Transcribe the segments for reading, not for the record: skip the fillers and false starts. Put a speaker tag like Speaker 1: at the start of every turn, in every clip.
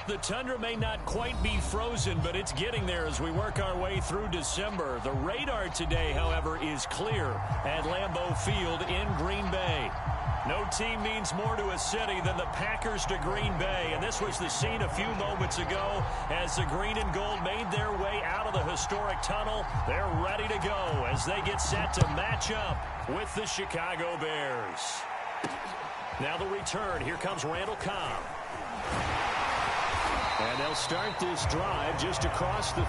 Speaker 1: The tundra may not quite be frozen, but it's getting there as we work our way through December. The radar today, however, is clear at Lambeau Field in Green Bay. No team means more to a city than the Packers to Green Bay, and this was the scene a few moments ago as the green and gold made their way out of the historic tunnel. They're ready to go as they get set to match up with the Chicago Bears. Now the return. Here comes Randall Cobb. And they'll start this drive just across the...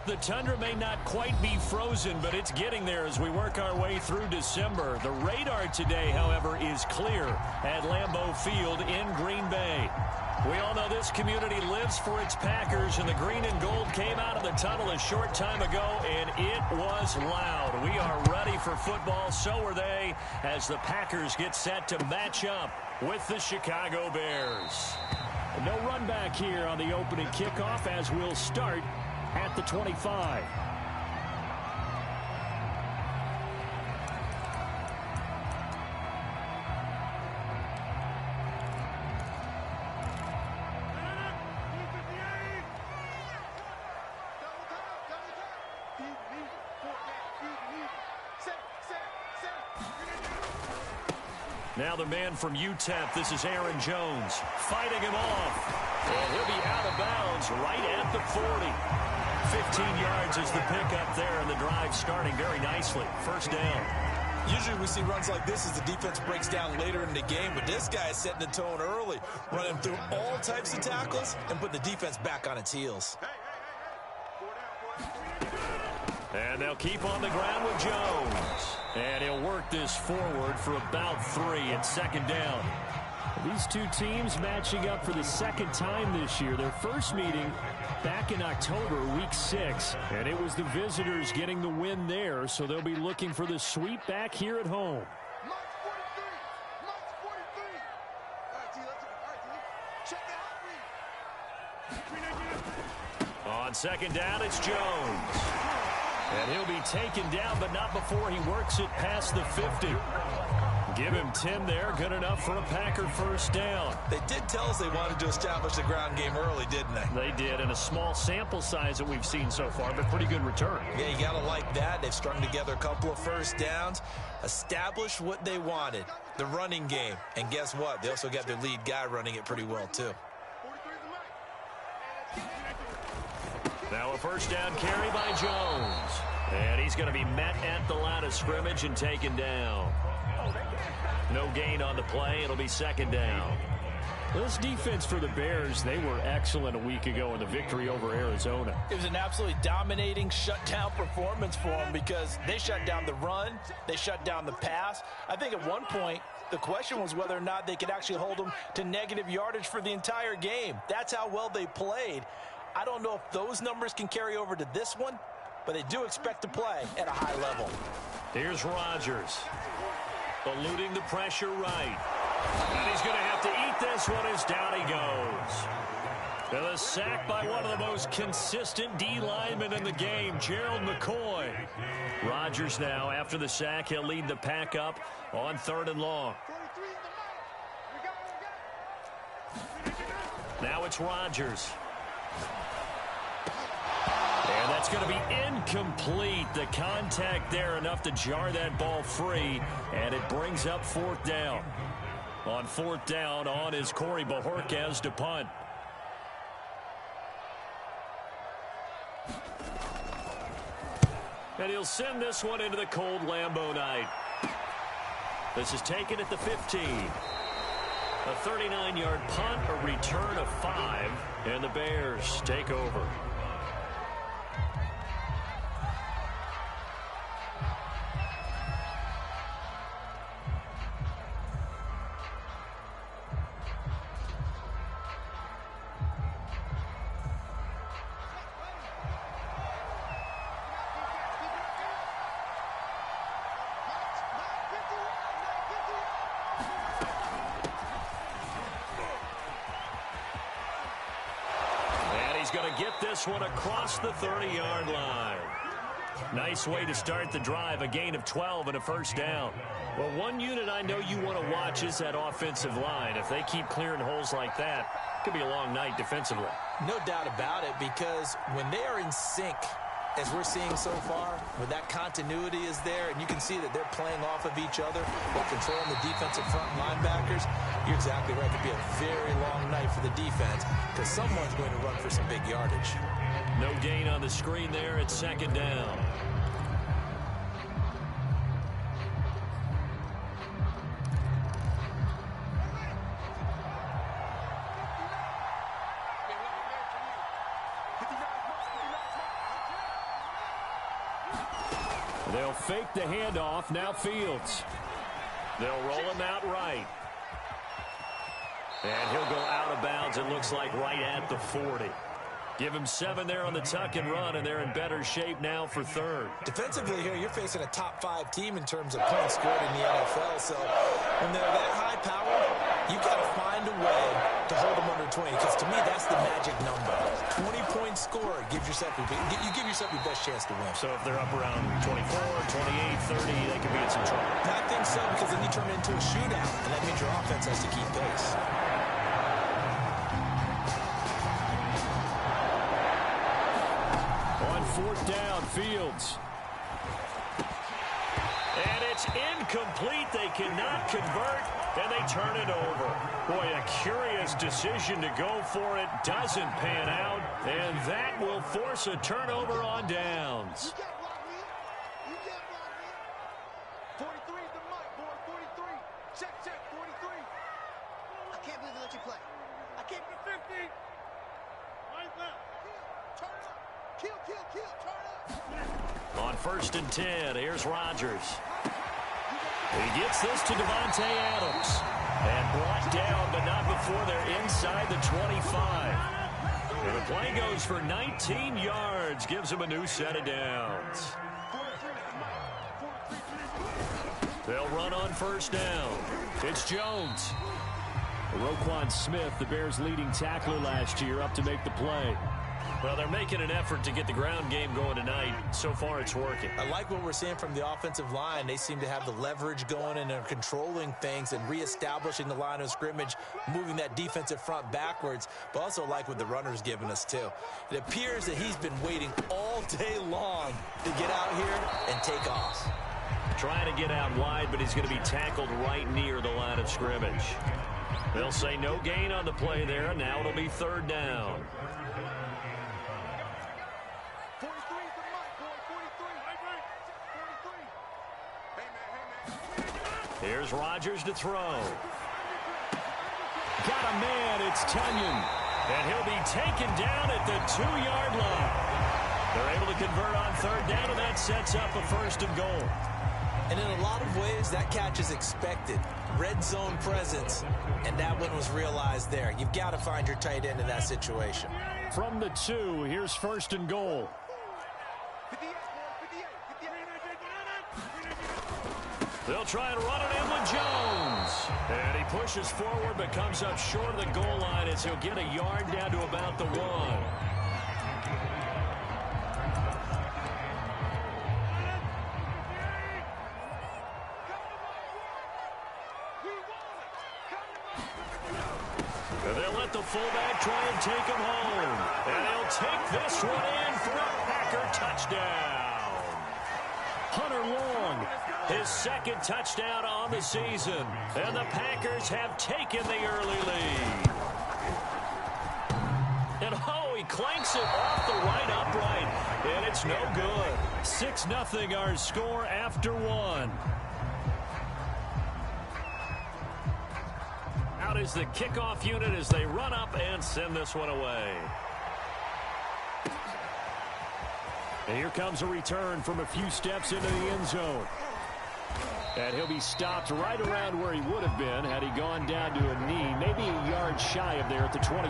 Speaker 1: The tundra may not quite be frozen, but it's getting there as we work our way through December. The radar today, however, is clear at Lambeau Field in Green Bay. We all know this community lives for its Packers, and the green and gold came out of the tunnel a short time ago, and it was loud. We are ready for football, so are they, as the Packers get set to match up with the Chicago Bears. No run back here on the opening kickoff as we'll start at the 25. Now the man from UTEP, this is Aaron Jones, fighting him off. And he'll be out of bounds right at the 40. 15 yards is the pickup there, and the drive starting very nicely. First down.
Speaker 2: Usually we see runs like this as the defense breaks down later in the game, but this guy is setting the tone early, running through all types of tackles and putting the defense back on its heels.
Speaker 1: And they'll keep on the ground with Jones. And he'll work this forward for about 3 and second down. These two teams matching up for the second time this year. Their first meeting back in October, week 6. And it was the visitors getting the win there, so they'll be looking for the sweep back here at home. On second down, it's Jones. And he'll be taken down, but not before he works it past the 50. Give him 10 there. Good enough for a Packer first down.
Speaker 2: They did tell us they wanted to establish the ground game early, didn't they?
Speaker 1: They did, and a small sample size that we've seen so far, but pretty good return.
Speaker 2: Yeah, you got to like that. They've strung together a couple of first downs, established what they wanted, the running game. And guess what? They also got their lead guy running it pretty well, too.
Speaker 1: Now a first down carry by Jones. And he's going to be met at the line of scrimmage and taken down. No gain on the play. It'll be second down.
Speaker 3: This defense for the Bears, they were excellent a week ago in the victory over Arizona.
Speaker 2: It was an absolutely dominating shutdown performance for them because they shut down the run, they shut down the pass. I think at one point, the question was whether or not they could actually hold them to negative yardage for the entire game. That's how well they played. I don't know if those numbers can carry over to this one, but they do expect to play at a high level.
Speaker 1: Here's Rodgers. Eluding the pressure right. And he's going to have to eat this one as down he goes. And a sack by one of the most consistent D linemen in the game, Gerald McCoy. Rodgers now, after the sack, he'll lead the pack up on 3rd and long. Now it's Rodgers. And that's going to be incomplete. The contact there enough to jar that ball free, and it brings up 4th down. On 4th down, on is Corey Bojorquez to punt. And he'll send this one into the cold Lambeau night. This is taken at the 15. A 39-yard punt, a return of 5, and the Bears take over. Going to get this one across the 30-yard line. Nice way to start the drive, a gain of 12 and a first down. Well, one unit I know you want to watch is that offensive line. If they keep clearing holes like that, it could be a long night defensively.
Speaker 2: No doubt about it, because when they are in sync, as we're seeing so far, when that continuity is there, and you can see that they're playing off of each other while controlling the defensive front linebackers, you're exactly right. It could be a very long night for the defense because someone's going to run for some big yardage.
Speaker 1: No gain on the screen there. It's 2nd down. They'll fake the handoff. Now Fields. They'll roll him out right. And he'll go out of bounds, it looks like, right at the 40. Give him 7 there on the tuck and run, and they're in better shape now for 3rd.
Speaker 2: Defensively here, you're facing a top-5 team in terms of points scored in the NFL. So when they're that high power, you got to find a way to hold them under 20. Because to me, that's the magic number. 20-point score gives yourself you give yourself your best chance to win.
Speaker 1: So if they're up around 24, 28, 30, they could be in some trouble.
Speaker 2: I think so, because then you turn it into a shootout, and that means your offense has to keep pace.
Speaker 1: On 4th down, Fields. And it's incomplete. They cannot convert, and they turn it over. Boy, a curious decision to go for it. Doesn't pan out, and that will force a turnover on downs.
Speaker 4: 43 is the mic, boy. 43. Check, 43. I can't believe they let you play. I can't be 50. Right left. Turn it up. Kill, turn it up.
Speaker 1: On 1st and 10, here's Rodgers. He gets this to Devontae Adams. And brought down, but not before they're inside the 25. And the play goes for 19 yards. Gives him a new set of downs. They'll run on 1st down. It's Jones.
Speaker 3: Roquan Smith, the Bears' leading tackler last year, up to make the play.
Speaker 1: Well, they're making an effort to get the ground game going tonight. So far, it's working.
Speaker 2: I like what we're seeing from the offensive line. They seem to have the leverage going and are controlling things and reestablishing the line of scrimmage, moving that defensive front backwards, but also like what the runner's given us, too. It appears that he's been waiting all day long to get out here and take off.
Speaker 1: Trying to get out wide, but he's going to be tackled right near the line of scrimmage. They'll say no gain on the play there, and now it'll be 3rd down. Here's Rodgers to throw. Got a man, it's Tunyon. And he'll be taken down at the 2-yard line. They're able to convert on third down, and that sets up a first and goal.
Speaker 2: And in a lot of ways, that catch is expected. Red zone presence, and that one was realized there. You've got to find your tight end in that situation.
Speaker 1: From the 2, here's first and goal. They'll try and run it in with Jones. And he pushes forward but comes up short of the goal line as he'll get a yard down to about the 1. And they'll let the fullback try and take him home. And he'll take this one in for a Packer touchdown. Hunter Long, his second touchdown on the season. And the Packers have taken the early lead. And oh, he clanks it off the right upright. And it's no good. 6-0 our score after 1. Out is the kickoff unit as they run up and send this one away. And here comes a return from a few steps into the end zone. And he'll be stopped right around where he would have been had he gone down to a knee, maybe a yard shy of there at the 24.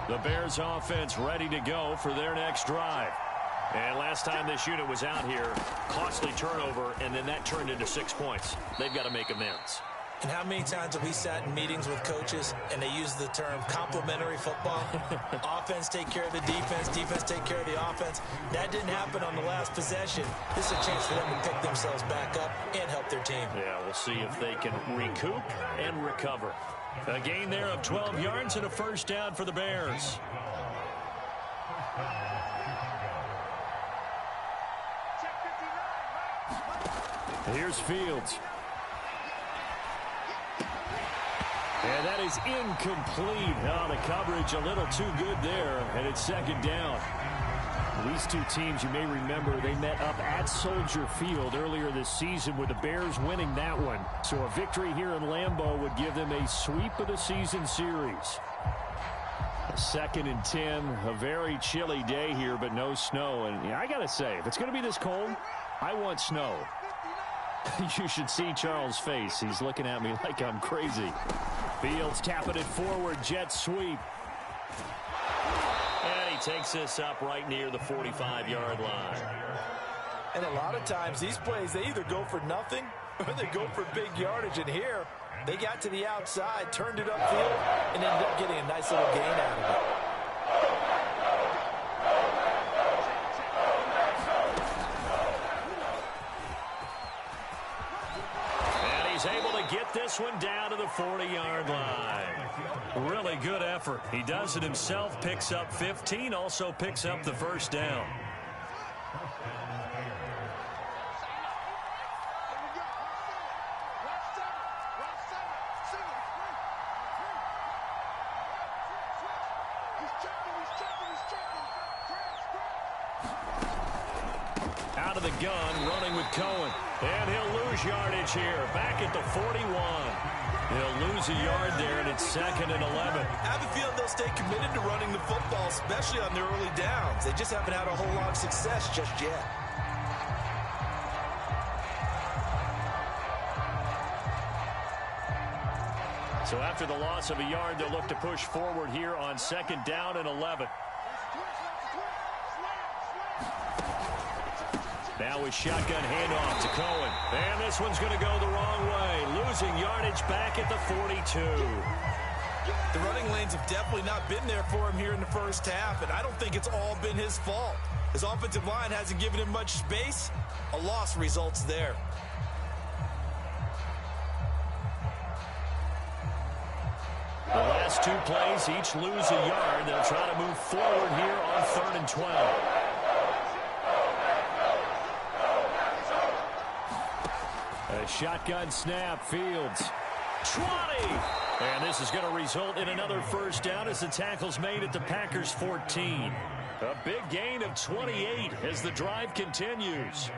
Speaker 1: The Bears offense ready to go for their next drive. And last time this unit was out here, costly turnover, and then that turned into 6 points. They've got to make amends.
Speaker 2: And how many times have we sat in meetings with coaches and they use the term complementary football? Offense take care of the defense, defense take care of the offense. That didn't happen on the last possession. This is a chance for them to pick themselves back up and help their team.
Speaker 1: Yeah, we'll see if they can recoup and recover. A gain there of 12 yards and a first down for the Bears. Here's Fields. And that is incomplete. Oh, the coverage a little too good there, and it's second down. These two teams, you may remember, they met up at Soldier Field earlier this season with the Bears winning that one. So a victory here in Lambeau would give them a sweep of the season series. A 2nd and 10, a very chilly day here, but no snow. And yeah, I got to say, if it's going to be this cold, I want snow. You should see Charles' face. He's looking at me like I'm crazy. Fields tapping it forward, jet sweep. And he takes this up right near the 45-yard line.
Speaker 2: And a lot of times these plays, they either go for nothing or they go for big yardage. And here, they got to the outside, turned it upfield, and ended up getting a nice little gain out of it.
Speaker 1: He's able to get this one down to the 40-yard line. Really good effort. He does it himself, picks up 15, also picks up the first down. Out of the gun, running with Cohen. And he'll lose yardage here, back at the 41. He'll lose a yard there, and it's 2nd and 11.
Speaker 2: I have a feeling they'll stay committed to running the football, especially on their early downs. They just haven't had a whole lot of success just yet.
Speaker 1: So after the loss of a yard, they'll look to push forward here on 2nd down and 11. Now with shotgun handoff to Cohen. And this one's going to go the wrong way. Losing yardage back at the 42.
Speaker 2: The running lanes have definitely not been there for him here in the first half, and I don't think it's all been his fault. His offensive line hasn't given him much space. A loss results there.
Speaker 1: The last two plays each lose a yard. They'll try to move forward here on 3rd and 12. A shotgun snap, Fields. 20. And this is going to result in another first down as the tackle's made at the Packers 14. A big gain of 28 as the drive continues.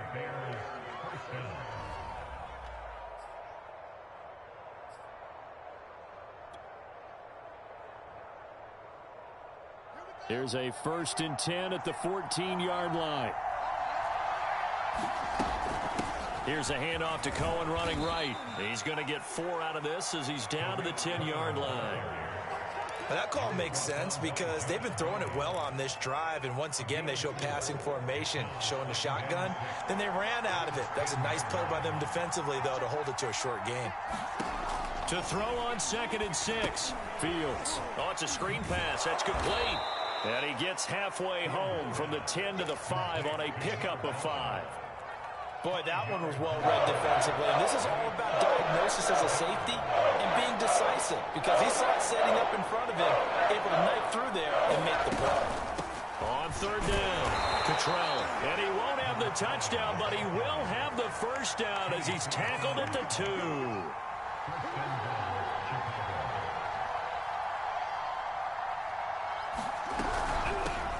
Speaker 1: Here's a 1st and 10 at the 14-yard line. Here's a handoff to Cohen running right. He's going to get 4 out of this as he's down to the 10-yard line.
Speaker 2: That call makes sense because they've been throwing it well on this drive, and once again they show passing formation, showing the shotgun. Then they ran out of it. That's a nice play by them defensively, though, to hold it to a short gain.
Speaker 1: To throw on 2nd and 6. Fields. Oh, it's a screen pass. That's complete. And he gets halfway home from the 10 to the 5 on a pickup of 5.
Speaker 2: Boy, that one was well read defensively. And this is all about diagnosis as a safety and being decisive because he saw it setting up in front of him, able to knife through there and make the play.
Speaker 1: On 3rd down, Cottrell. And he won't have the touchdown, but he will have the first down as he's tackled at the 2.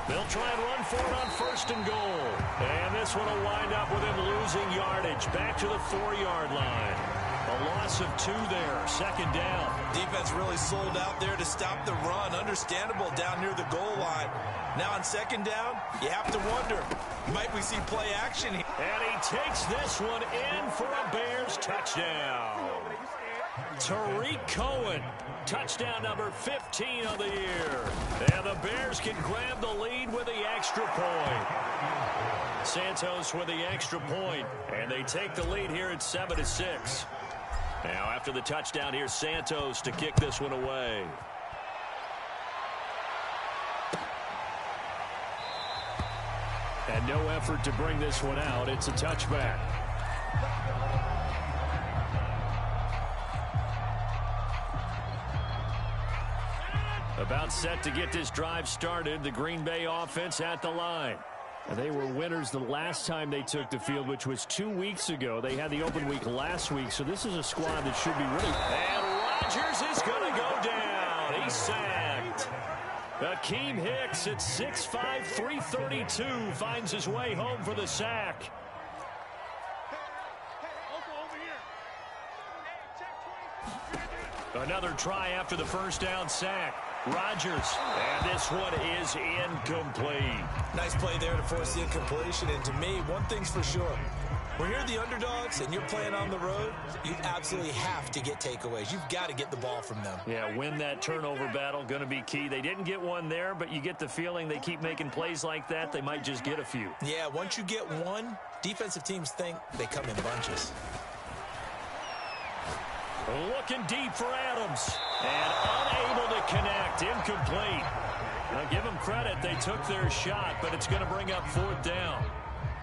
Speaker 1: They'll try and run for it on 1st and goal. And this one will wind up with him losing yardage back to the 4-yard line. A loss of 2 there, 2nd down.
Speaker 2: Defense really sold out there to stop the run. Understandable down near the goal line. Now on 2nd down, you have to wonder, might we see play action here?
Speaker 1: And he takes this one in for a Bears touchdown. Tariq Cohen, touchdown number 15 of the year. And the Bears can grab the lead with the extra point. Santos with the extra point, and they take the lead here at 7-6. Now after the touchdown, here's Santos to kick this one away. And no effort to bring this one out. It's a touchback. About set to get this drive started. The Green Bay offense at the line. And they were winners the last time they took the field, which was 2 weeks ago. They had the open week last week, so this is a squad that should be ready. And Rodgers is going to go down. He's sacked. Akeem Hicks at 6'5", 332 finds his way home for the sack. Another try after the first down sack. Rodgers, and this one is incomplete.
Speaker 2: Nice play there to force the incompletion, and to me, one thing's for sure. When you're the underdogs and you're playing on the road, you absolutely have to get takeaways. You've got to get the ball from them.
Speaker 1: Yeah, win that turnover battle, going to be key. They didn't get one there, but you get the feeling they keep making plays like that, they might just get a few.
Speaker 2: Yeah, once you get one, defensive teams think they come in bunches.
Speaker 1: Looking deep for Adams. And unable to connect. Incomplete. Now give them credit. They took their shot, but it's going to bring up 4th down.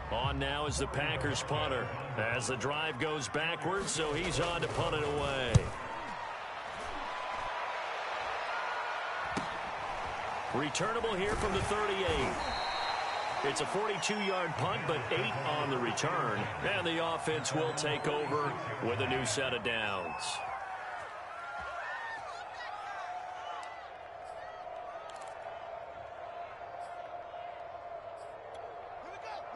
Speaker 1: On now is the Packers punter. As the drive goes backwards, so he's on to punt it away. Returnable here from the 38. It's a 42-yard punt, but 8 on the return. And the offense will take over with a new set of downs.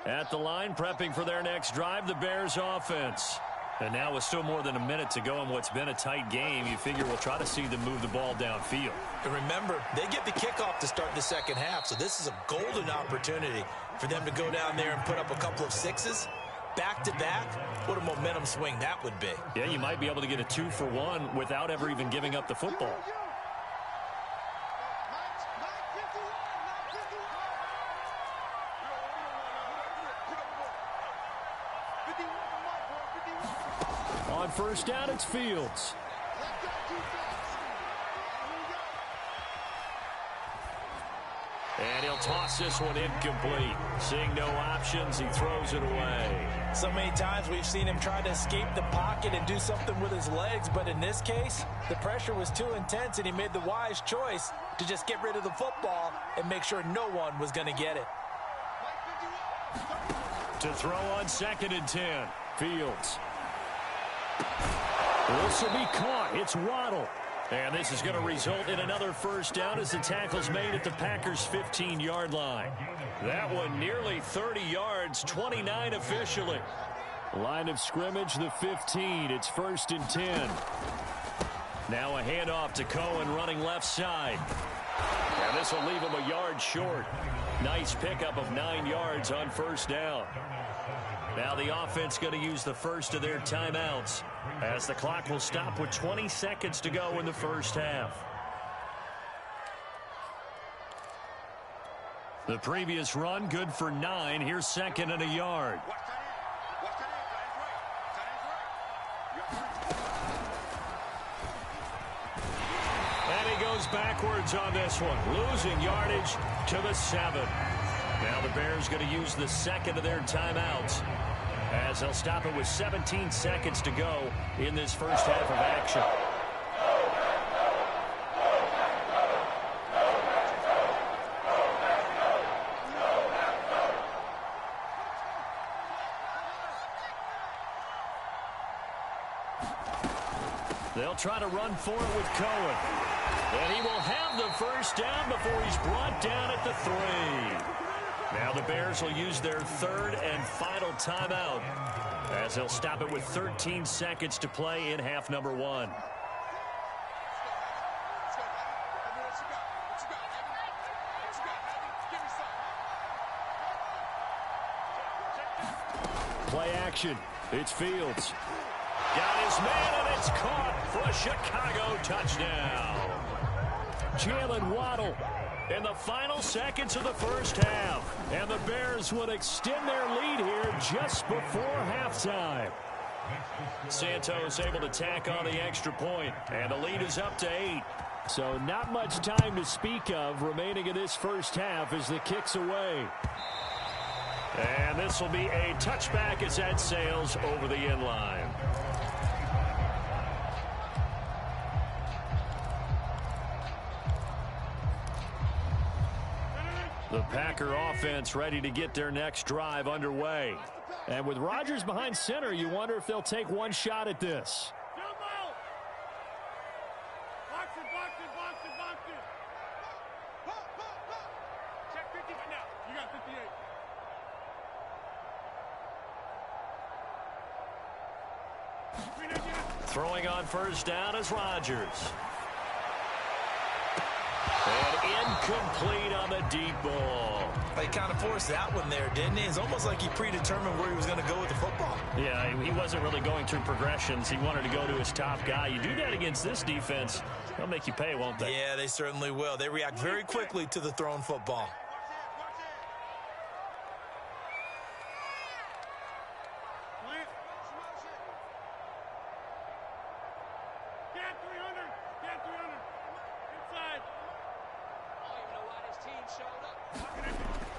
Speaker 1: At the line, prepping for their next drive, the Bears offense. And now with still more than a minute to go in what's been a tight game, you figure we'll try to see them move the ball downfield.
Speaker 2: And remember, they get the kickoff to start the second half, so this is a golden opportunity for them to go down there and put up a couple of 6s. Back-to-back, what a momentum swing that would be.
Speaker 1: Yeah, you might be able to get a 2-for-1 without ever even giving up the football. On first down, it's Fields. And he'll toss this one incomplete. Seeing no options, he throws it away.
Speaker 2: So many times we've seen him try to escape the pocket and do something with his legs, but in this case, the pressure was too intense and he made the wise choice to just get rid of the football and make sure no one was going to get it.
Speaker 1: To throw on 2nd and 10, Fields. This will be caught. It's Waddle. And this is going to result in another first down as the tackle's made at the Packers' 15-yard line. That one nearly 30 yards, 29 officially. Line of scrimmage, the 15. It's 1st and 10. Now a handoff to Cohen running left side. And this will leave him a yard short. Nice pickup of 9 yards on first down. Now the offense going to use the first of their timeouts as the clock will stop with 20 seconds to go in the first half. The previous run good for 9. Here's 2nd and a yard. And he goes backwards on this one, losing yardage to the 7. Now the Bears going to use the 2nd of their timeouts as they'll stop it with 17 seconds to go in this first half of action. They'll try to run for it with Cohen. And he will have the first down before he's brought down at the 3. Now the Bears will use their 3rd and final timeout as they'll stop it with 13 seconds to play in half number 1. Play action. It's Fields. Got his man, and it's caught for a Chicago touchdown. Jalen Waddle in the final seconds of the first half. And the Bears would extend their lead here just before halftime. Santos able to tack on the extra point, and the lead is up to 8. So not much time to speak of remaining in this first half as the kick's away. And this will be a touchback as that sails over the end line. The Packer offense ready to get their next drive underway. And with Rodgers behind center, you wonder if they'll take one shot at this.
Speaker 4: Check 50 right now. You got 58.
Speaker 1: Throwing on first down is Rodgers. And incomplete on the deep ball.
Speaker 2: He kind of forced that one there, didn't he? It's almost like he predetermined where he was going to go with the football.
Speaker 1: Yeah, he wasn't really going through progressions. He wanted to go to his top guy. You do that against this defense, they'll make you pay, won't they?
Speaker 2: Yeah, they certainly will. They react very quickly to the thrown football.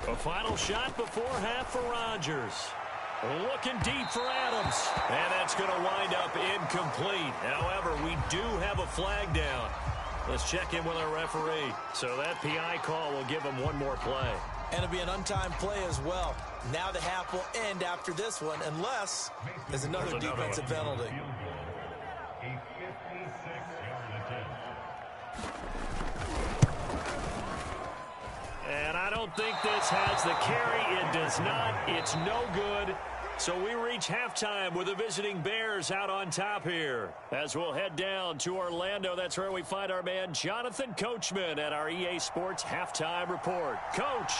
Speaker 1: A final shot before half for Rodgers. Looking deep for Adams. And that's going to wind up incomplete. However, we do have a flag down. Let's check in with our referee. So that PI call will give him one more play.
Speaker 2: And it'll be an untimed play as well. Now the half will end after this one, unless there's another defensive penalty.
Speaker 1: And I don't think this has the carry. It does not. It's no good. So we reach halftime with the visiting Bears out on top here. As we'll head down to Orlando, that's where we find our man Jonathan Coachman at our EA Sports Halftime Report. Coach,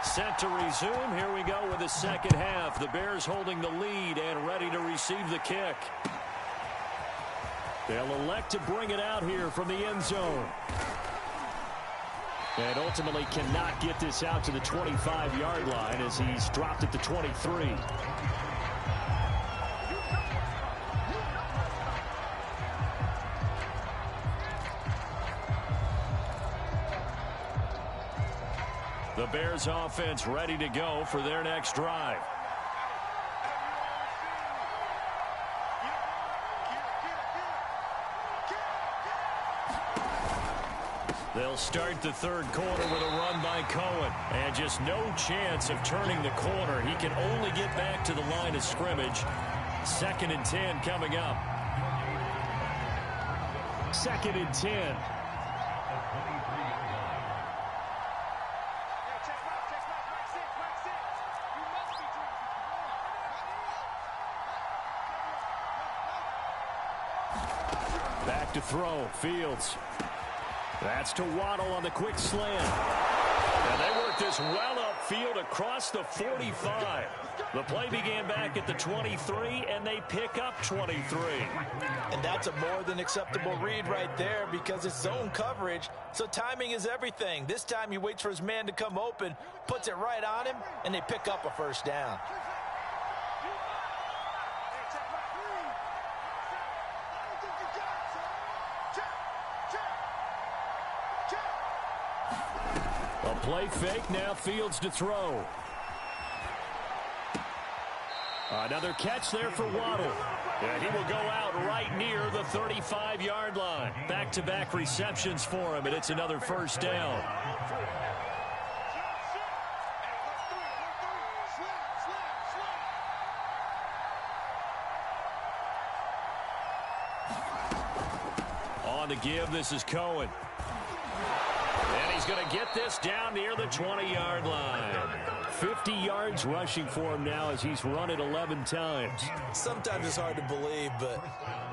Speaker 1: set to resume. Here we go with the second half. The Bears holding the lead and ready to receive the kick. They'll elect to bring it out here from the end zone. And ultimately cannot get this out to the 25-yard line as he's dropped at the 23. The Bears offense ready to go for their next drive. They'll start the third quarter with a run by Cohen. And just no chance of turning the corner. He can only get back to the line of scrimmage. 2nd and 10 coming up.
Speaker 3: 2nd and 10. Back to throw. Fields. That's to Waddle on the quick slant. And they work this well upfield across the 45. The play began back at the 23, and they pick up 23.
Speaker 2: And that's a more than acceptable read right there because it's zone coverage, so timing is everything. This time he waits for his man to come open, puts it right on him, and they pick up a first down.
Speaker 3: A play fake, now Fields to throw. Another catch there for Waddle. And he will go out right near the 35-yard line. Back-to-back receptions for him, and it's another first down. On the give, this is Cohen. And he's going to get this down near the 20-yard line. 50 yards rushing for him now as he's run it 11 times.
Speaker 2: Sometimes it's hard to believe, but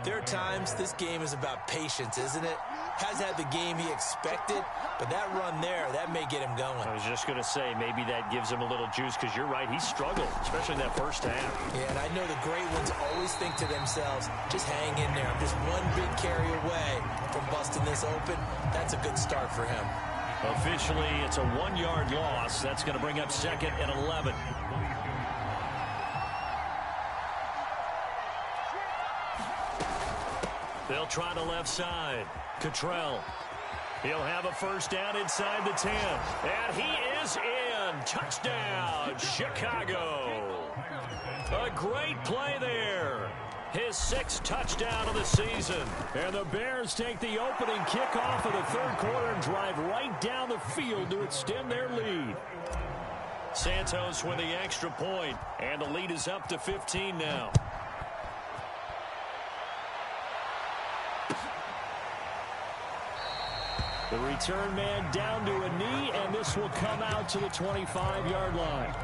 Speaker 2: there are times this game is about patience, isn't it? Has had the game he expected, but that run there, that may get him going.
Speaker 3: I was just going to say, maybe that gives him a little juice because you're right, he struggled, especially in that first half.
Speaker 2: Yeah, and I know the great ones always think to themselves, just hang in there. I'm just one big carry away from busting this open. That's a good start for him.
Speaker 3: Officially, it's a 1-yard loss. That's going to bring up 2nd and 11. They'll try the left side. Cottrell. He'll have a first down inside the 10. And he is in. Touchdown, Chicago. A great play there. His 6th touchdown of the season. And the Bears take the opening kickoff of the third quarter and drive right down the field to extend their lead. Santos with the extra point, and the lead is up to 15 now. The return man down to a knee, and this will come out to the 25-yard line.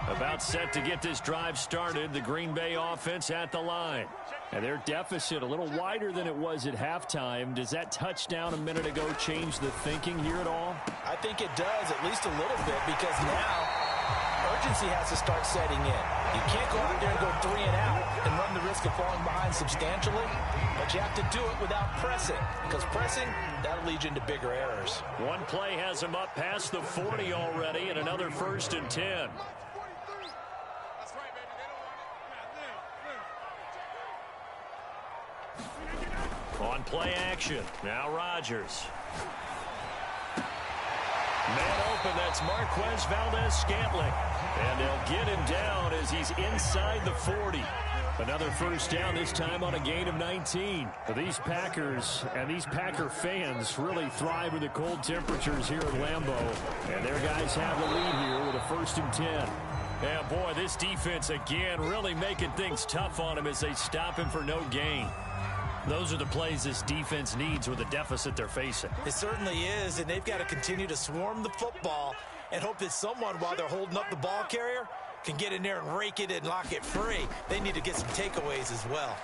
Speaker 3: About set to get this drive started, the Green Bay offense at the line. And their deficit a little wider than it was at halftime. Does that touchdown a minute ago change the thinking here at all?
Speaker 2: I think it does, at least a little bit, because now urgency has to start setting in. You can't go out there and go 3 and out and run the risk of falling behind substantially, but you have to do it without pressing, because pressing, that'll lead you into bigger errors.
Speaker 3: One play has him up past the 40 already, and another 1st and 10. On play action, now Rodgers. Man open, that's Marquez Valdez-Scantling. And they'll get him down as he's inside the 40. Another first down, this time on a gain of 19. These Packers and these Packer fans really thrive with the cold temperatures here at Lambeau. And their guys have the lead here with a 1st and 10. Yeah, boy, this defense again really making things tough on him as they stop him for no gain. Those are the plays this defense needs with the deficit they're facing.
Speaker 2: It certainly is, and they've got to continue to swarm the football and hope that someone, while they're holding up the ball carrier, can get in there and rake it and lock it free. They need to get some takeaways as well.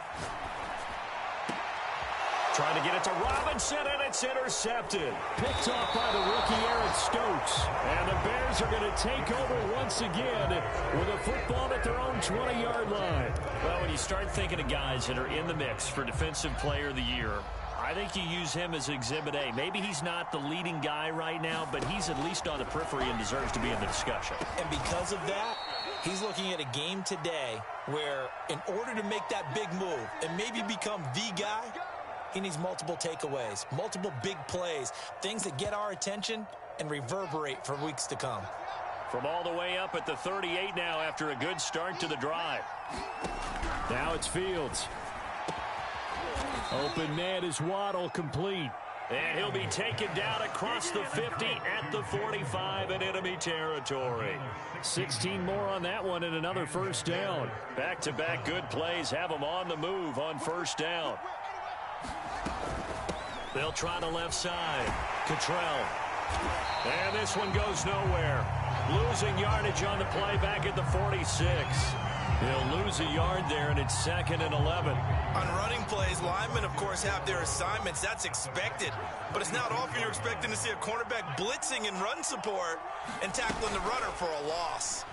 Speaker 3: Trying to get it to Robinson, and it's intercepted. Picked off by the rookie Eric Stokes. And the Bears are going to take over once again with a football at their own 20-yard line. Well, when you start thinking of guys that are in the mix for Defensive Player of the Year, I think you use him as Exhibit A. Maybe he's not the leading guy right now, but he's at least on the periphery and deserves to be in the discussion.
Speaker 2: And because of that, he's looking at a game today where in order to make that big move and maybe become the guy, he needs multiple takeaways, multiple big plays, things that get our attention and reverberate for weeks to come.
Speaker 3: From all the way up at the 38 now after a good start to the drive. Now it's Fields. Open man is Waddle, complete. And he'll be taken down across the 50 at the 45 in enemy territory. 16 more on that one and another first down. Back-to-back good plays have him on the move on first down.
Speaker 1: They'll try the left side. Cottrell. And this one goes nowhere. Losing yardage on the play back at the 46. They'll lose a yard there, and it's 2nd and 11.
Speaker 2: On running plays, linemen, of course, have their assignments. That's expected. But it's not often you're expecting to see a cornerback blitzing in run support and tackling the runner for a loss.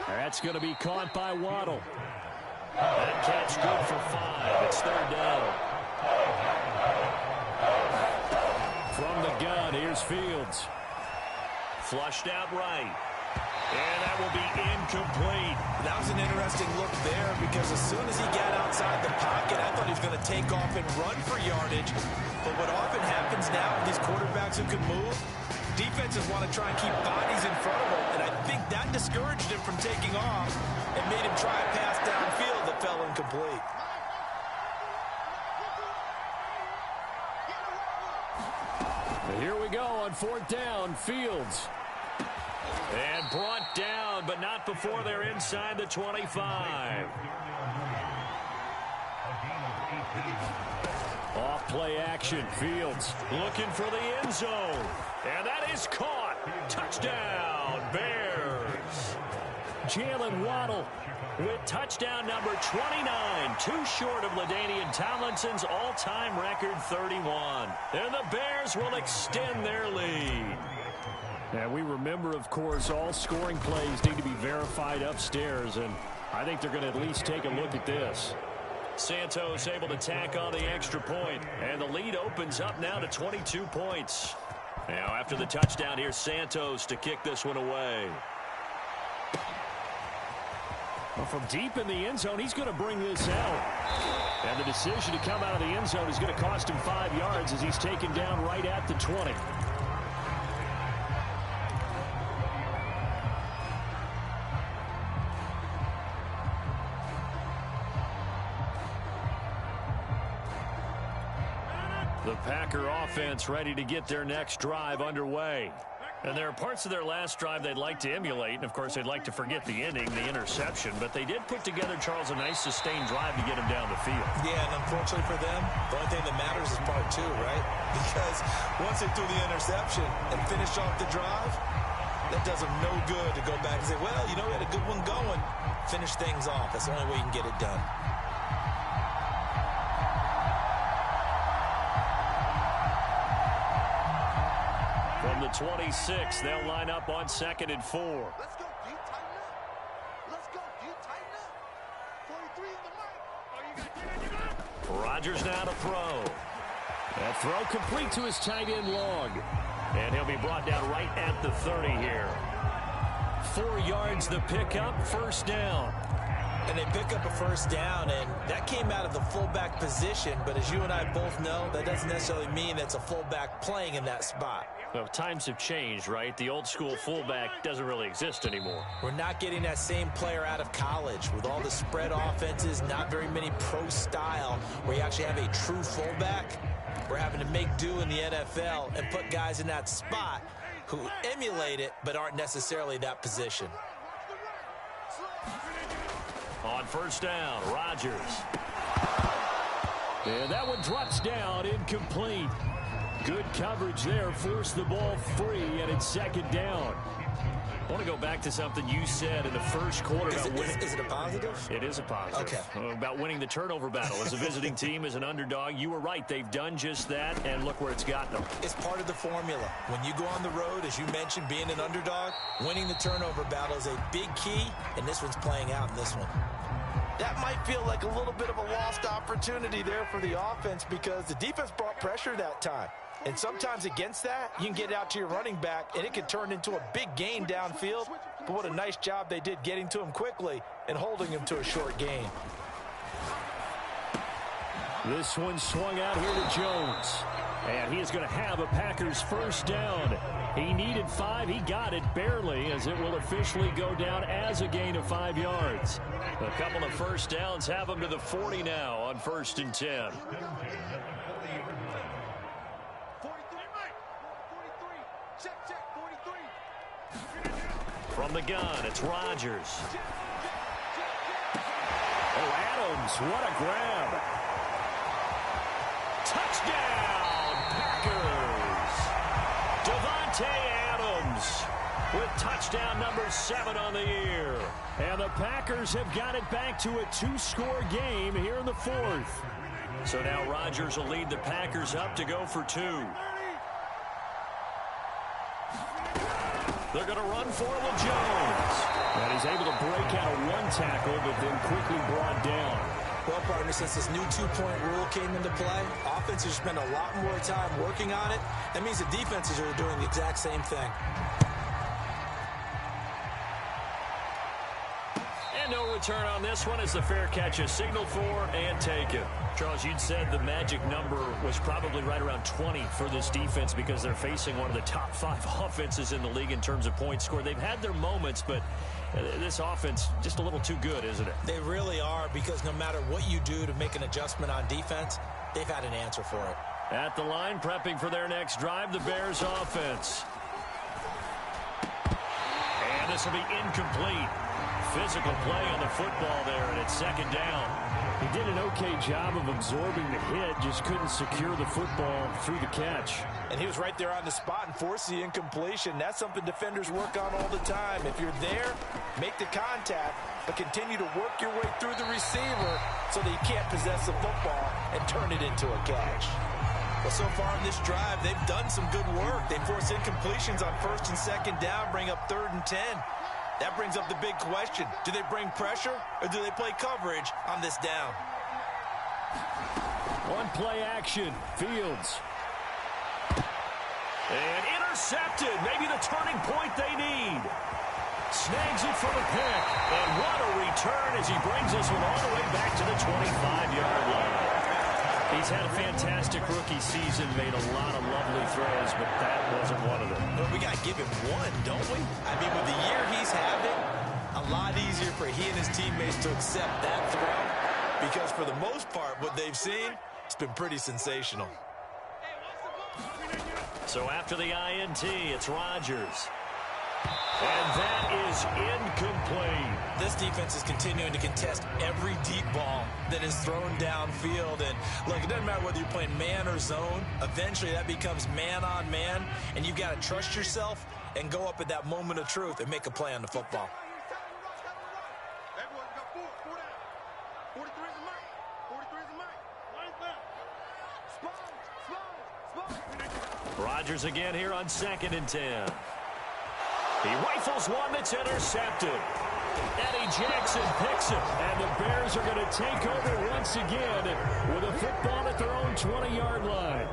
Speaker 1: That's going to be caught by Waddle. That catch good for 5. It's 3rd down. From the gun, here's Fields. Flushed out right. And that will be incomplete.
Speaker 2: That was an interesting look there because as soon as he got outside the pocket, I thought he was going to take off and run for yardage. But what often happens now with these quarterbacks who can move, defenses want to try and keep bodies in front of them. And I think that discouraged him from taking off and made him try a pass downfield that fell incomplete.
Speaker 1: Here we go on 4th down. Fields. And brought down, but not before they're inside the 25. Off play action. Fields looking for the end zone. And that is caught. Touchdown, Bears. Jalen Waddle with touchdown number 29. Too short of LaDainian Tomlinson's all-time record 31. And the Bears will extend their lead. And we remember, of course, all scoring plays need to be verified upstairs, and I think they're going to at least take a look at this. Santos able to tack on the extra point, and the lead opens up now to 22 points. Now, after the touchdown, here's Santos to kick this one away. Well, from deep in the end zone, he's going to bring this out. And the decision to come out of the end zone is going to cost him 5 yards as he's taken down right at the 20. The Packer offense ready to get their next drive underway. And there are parts of their last drive they'd like to emulate. And, of course, they'd like to forget the ending, the interception. But they did put together, Charles, a nice sustained drive to get him down the field.
Speaker 2: Yeah, and unfortunately for them, the only thing that matters is part 2, right? Because once they threw the interception and finished off the drive, that does them no good to go back and say, well, you know, we had a good one going. Finish things off. That's the only way you can get it done.
Speaker 1: From the 26, they'll line up on 2nd and 4.
Speaker 4: Let's go, D. Tighten up. Let's go, D. Tighten up. 43 in the mark. Oh, you got it.
Speaker 1: Rodgers now to throw. That throw complete to his tight end Long. And he'll be brought down right at the 30 here. 4 yards the pickup, 1st down.
Speaker 2: And they pick up a 1st down, and that came out of the fullback position. But as you and I both know, that doesn't necessarily mean it's a fullback playing in that spot.
Speaker 1: Well, times have changed, right? The old school fullback doesn't really exist anymore.
Speaker 2: We're not getting that same player out of college. With all the spread offenses, not very many pro style where you actually have a true fullback. We're having to make do in the NFL and put guys in that spot who emulate it but aren't necessarily that position.
Speaker 1: On 1st down, Rodgers. And that one drops down, incomplete. Good coverage there, forced the ball free, and it's 2nd down. I want to go back to something you said in the first quarter.
Speaker 2: Is it a positive?
Speaker 1: It is a positive.
Speaker 2: Okay.
Speaker 1: About winning the turnover battle. As a visiting team, as an underdog, you were right. They've done just that, and look where it's gotten them.
Speaker 2: It's part of the formula. When you go on the road, as you mentioned, being an underdog, winning the turnover battle is a big key, and this one's playing out in this one. That might feel like a little bit of a lost opportunity there for the offense because the defense brought pressure that time. And sometimes against that, you can get out to your running back, and it can turn into a big gain downfield. But what a nice job they did getting to him quickly and holding him to a short gain.
Speaker 1: This one swung out here to Jones. And he is going to have a Packers 1st down. He needed 5. He got it barely as it will officially go down as a gain of 5 yards. A couple of 1st downs have him to the 40 now on 1st and 10. From the gun, it's Rodgers.
Speaker 3: Oh, Adams, what a grab. Touchdown, Packers. Davante Adams with touchdown number 7 on the year. And the Packers have got it back to a 2-score game here in the 4th.
Speaker 1: So now Rodgers will lead the Packers up to go for 2. They're going to run for it with Jones.
Speaker 3: And he's able to break out of 1 tackle, but then quickly brought down.
Speaker 2: Well, partner, since this new 2-point rule came into play, offenses spend a lot more time working on it. That means the defenses are doing the exact same thing.
Speaker 1: And no return on this one as the fair catch is signaled for and taken. Charles, you'd said the magic number was probably right around 20 for this defense because they're facing one of the top 5 offenses in the league in terms of points scored. They've had their moments, but this offense just a little too good, isn't it?
Speaker 2: They really are, because no matter what you do to make an adjustment on defense, they've had an answer for it.
Speaker 1: At the line, prepping for their next drive, the Bears offense. And this will be incomplete. Physical play on the football there, and it's 2nd down.
Speaker 3: He did an okay job of absorbing the hit, just couldn't secure the football through the catch.
Speaker 2: And he was right there on the spot and forced the incompletion. That's something defenders work on all the time. If you're there, make the contact, but continue to work your way through the receiver so that you can't possess the football and turn it into a catch. Well, so far in this drive, they've done some good work. They force incompletions on 1st and 2nd down, bring up 3rd and 10. That brings up the big question. Do they bring pressure or do they play coverage on this down?
Speaker 3: One play action. Fields.
Speaker 1: And intercepted. Maybe the turning point they need. Snags it for the pick. And what a return as he brings this one all the way back to the 25-yard line. He's had a fantastic rookie season, made a lot of lovely throws, but that wasn't one of them.
Speaker 2: Well, we got to give him one, don't we? I mean, with the year he's having, a lot easier for he and his teammates to accept that throw, because for the most part, what they've seen, it's been pretty sensational.
Speaker 1: So after the INT, it's Rodgers. And that is incomplete.
Speaker 2: This defense is continuing to contest every deep ball that is thrown downfield. And look, it doesn't matter whether you're playing man or zone. Eventually that becomes man on man. And you've got to trust yourself and go up at that moment of truth and make a play on the football.
Speaker 1: Rodgers again here on 2nd and 10. He rifles one that's intercepted. Eddie Jackson picks it. And the Bears are going to take over once again with a football at their own 20-yard line.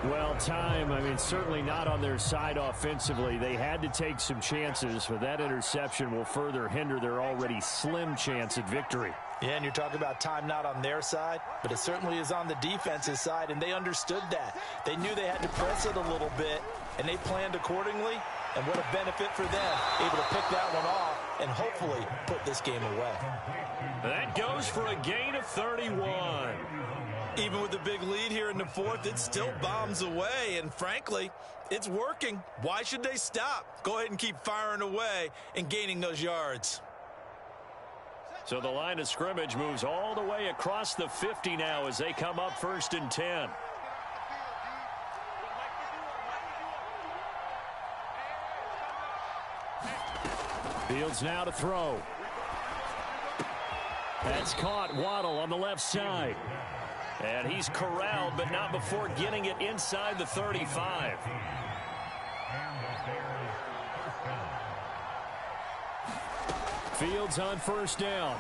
Speaker 3: Well, time, I mean, certainly not on their side offensively. They had to take some chances, but that interception will further hinder their already slim chance at victory.
Speaker 2: Yeah, and you're talking about time not on their side, but it certainly is on the defensive side, and they understood that. They knew they had to press it a little bit, and they planned accordingly. And what a benefit for them, able to pick that one off and hopefully put this game away.
Speaker 1: That goes for a gain of 31.
Speaker 2: Even with the big lead here in the 4th, it still bombs away. And frankly, it's working. Why should they stop? Go ahead and keep firing away and gaining those yards.
Speaker 1: So the line of scrimmage moves all the way across the 50 now as they come up 1st and 10.
Speaker 3: Fields now to throw. That's caught. Waddle on the left side.
Speaker 1: And he's corralled, but not before getting it inside the 35.
Speaker 3: Fields on 1st down.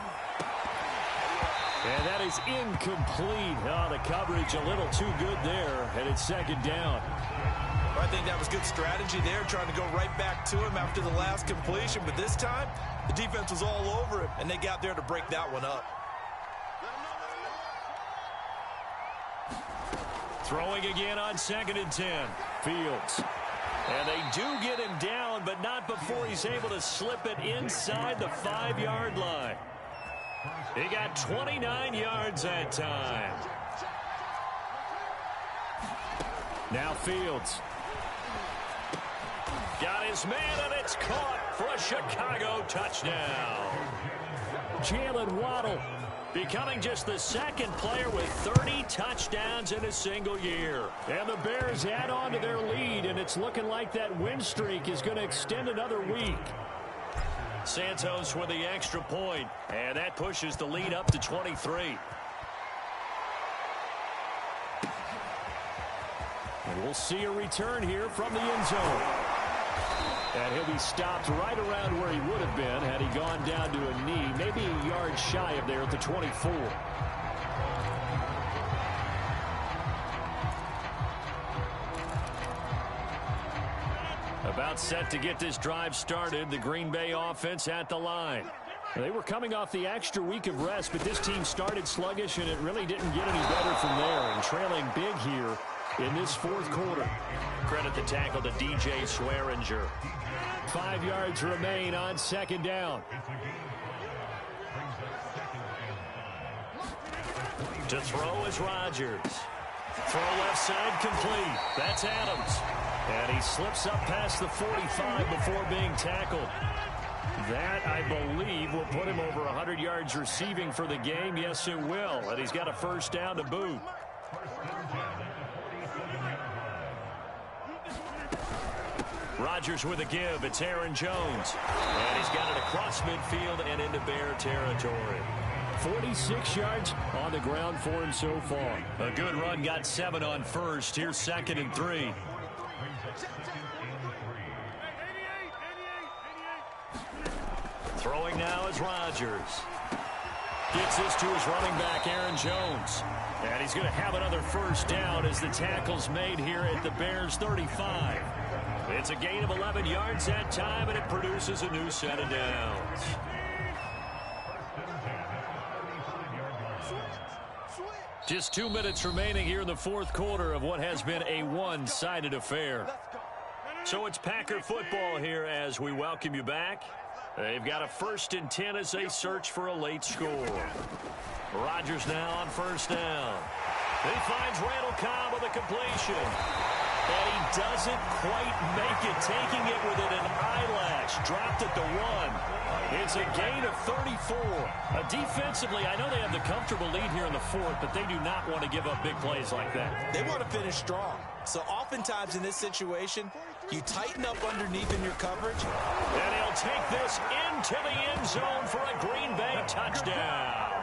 Speaker 3: And that is incomplete. Oh, the coverage a little too good there, and it's 2nd down.
Speaker 2: I think that was good strategy there, trying to go right back to him after the last completion. But this time, the defense was all over him, and they got there to break that one up.
Speaker 1: Throwing again on 2nd and 10.
Speaker 3: Fields.
Speaker 1: And they do get him down, but not before he's able to slip it inside the 5-yard line. He got 29 yards that time.
Speaker 3: Now Fields.
Speaker 1: Got his man, and it's caught for a Chicago touchdown.
Speaker 3: Jalen Waddle
Speaker 1: becoming just the second player with 30 touchdowns in a single year.
Speaker 3: And the Bears add on to their lead, and it's looking like that win streak is going to extend another week.
Speaker 1: Santos with the extra point, and that pushes the lead up to 23.
Speaker 3: And we'll see a return here from the end zone. And he'll be stopped right around where he would have been had he gone down to a knee, maybe a yard shy of there at the 24.
Speaker 1: About set to get this drive started, the Green Bay offense at the line.
Speaker 3: They were coming off the extra week of rest, but this team started sluggish, and it really didn't get any better from there, and trailing big here in this fourth quarter.
Speaker 1: Credit the tackle to DJ Swearinger.
Speaker 3: 5 yards remain on second down.
Speaker 1: To throw is Rodgers. Throw left side complete. That's Adams. And he slips up past the 45 before being tackled. That, I believe, will put him over 100 yards receiving for the game. Yes, it will. And he's got a first down to boot. Rodgers with a give. It's Aaron Jones. And he's got it across midfield and into Bear territory.
Speaker 3: 46 yards on the ground for him so far.
Speaker 1: A good run, got 7 on first. Here's 2nd and 3. Throwing now is Rodgers. Gets this to his running back, Aaron Jones. And he's going to have another first down as the tackle's made here at the Bears 35. It's a gain of 11 yards that time, and it produces a new set of downs. Just 2 minutes remaining here in the fourth quarter of what has been a one-sided affair. So it's Packer football here as we welcome you back. They've got a 1st and 10 as they search for a late score. Rodgers now on first down. He finds Randall Cobb with a completion. And he doesn't quite make it, taking it within an eyelash. Dropped at the 1. It's a gain of 34. Defensively, I know they have the comfortable lead here in the fourth, but they do not want to give up big plays like that.
Speaker 2: They want to finish strong. So oftentimes in this situation, you tighten up underneath in your coverage.
Speaker 1: And he'll take this into the end zone for a Green Bay touchdown.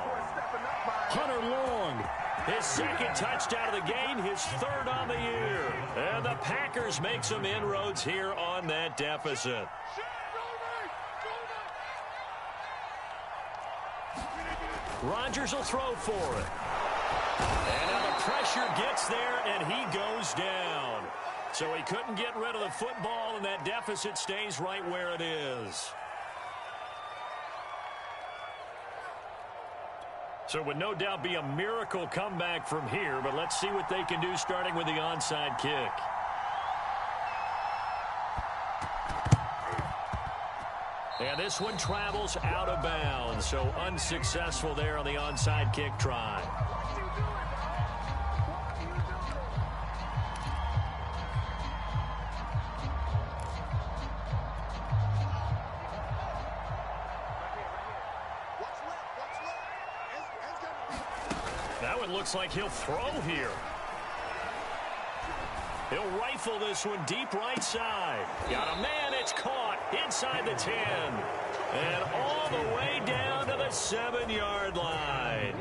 Speaker 3: Hunter Long.
Speaker 1: His 2nd touchdown of the game, his 3rd on the year. And the Packers make some inroads here on that deficit. Rodgers will throw for it. And now the pressure gets there, and he goes down. So he couldn't get rid of the football, and that deficit stays right where it is. So it would no doubt be a miracle comeback from here, but let's see what they can do starting with the onside kick. And this one travels out of bounds, so unsuccessful there on the onside kick try. That one looks like he'll throw here. He'll rifle this one deep right side. Got a man, it's caught inside the 10. And all the way down to the 7-yard line.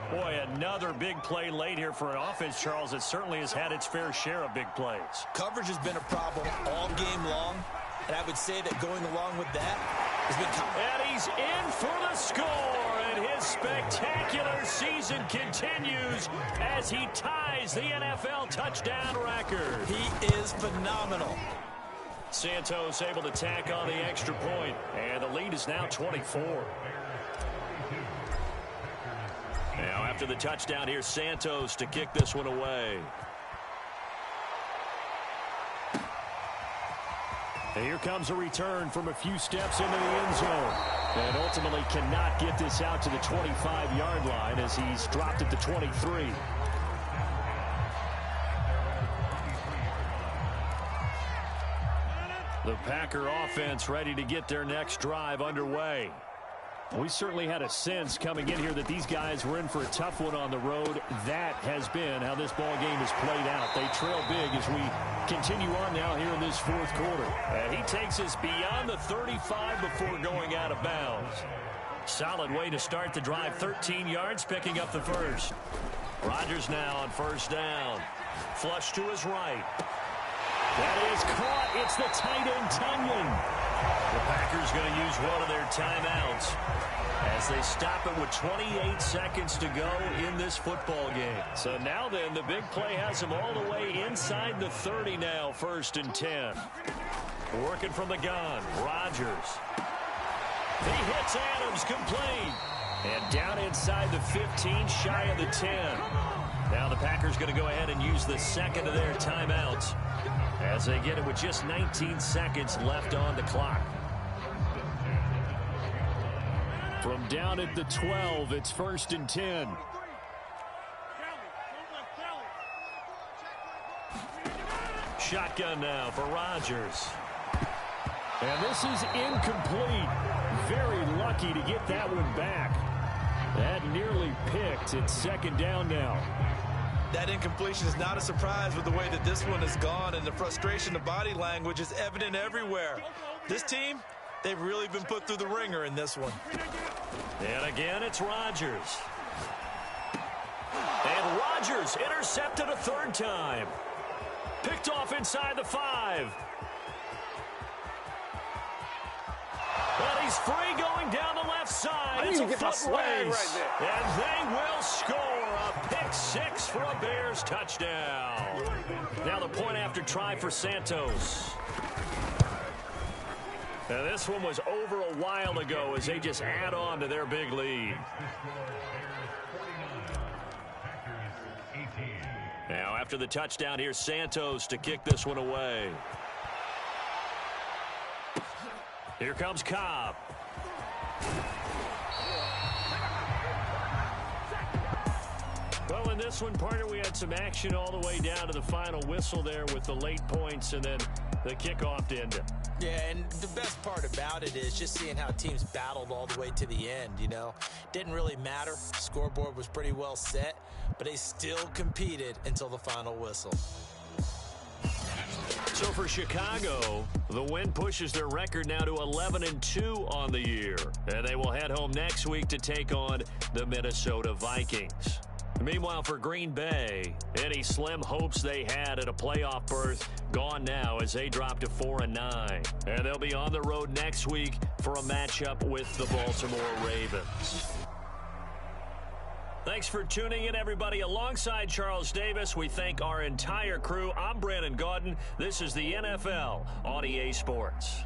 Speaker 1: Boy, another big play late here for an offense, Charles, that certainly has had its fair share of big plays.
Speaker 2: Coverage has been a problem all game long. And I would say that going along with that has been tough.
Speaker 1: And he's in for the score. And his spectacular season continues as he ties the NFL touchdown record.
Speaker 2: He is phenomenal.
Speaker 1: Santos able to tack on the extra point. And the lead is now 24. Now after the touchdown, here's Santos to kick this one away.
Speaker 3: And here comes a return from a few steps into the end zone. And ultimately cannot get this out to the 25-yard line as he's dropped at the 23. The Packer offense ready to get their next drive underway. We certainly had a sense coming in here that these guys were in for a tough one on the road. That has been how this ball game has played out. They trail big as we continue on now here in this fourth quarter.
Speaker 1: And he takes us beyond the 35 before going out of bounds. Solid way to start the drive. 13 yards, picking up the first. Rodgers now on first down. Flush to his right. That is caught. It's the tight end, Tunyon. The Packers going to use one of their timeouts as they stop it with 28 seconds to go in this football game. So now then, the big play has them all the way inside the 30 now, 1st and 10. Working from the gun, Rodgers. He hits Adams, complete. And down inside the 15, shy of the 10. Now the Packers going to go ahead and use the second of their timeouts as they get it with just 19 seconds left on the clock.
Speaker 3: From down at the 12, it's 1st and 10.
Speaker 1: Shotgun now for Rodgers.
Speaker 3: And this is incomplete. Very lucky to get that one back. That nearly picked. It's 2nd down now.
Speaker 2: That incompletion is not a surprise with the way that this one has gone, and the frustration, the body language is evident everywhere. This team, they've really been put through the ringer in this one.
Speaker 1: And again, it's Rodgers. And Rodgers intercepted a 3rd time. Picked off inside the 5. But he's free going down the left side. It's a foot race. And they will score a pick 6 for a Bears touchdown. Now the point after try for Santos. Now this one was over a while ago as they just add on to their big lead. Now after the touchdown, here's Santos to kick this one away. Here comes Cobb. Well, in this one, partner, we had some action all the way down to the final whistle there with the late points and then the kickoff to end it.
Speaker 2: Yeah, and the best part about it is just seeing how teams battled all the way to the end, you know. Didn't really matter. Scoreboard was pretty well set, but they still competed until the final whistle.
Speaker 1: So for Chicago, the win pushes their record now to 11-2 on the year. And they will head home next week to take on the Minnesota Vikings. Meanwhile, for Green Bay, any slim hopes they had at a playoff berth gone now as they drop to 4-9. And they'll be on the road next week for a matchup with the Baltimore Ravens. Thanks for tuning in, everybody. Alongside Charles Davis, we thank our entire crew. I'm Brandon Gaudin. This is the NFL on EA Sports.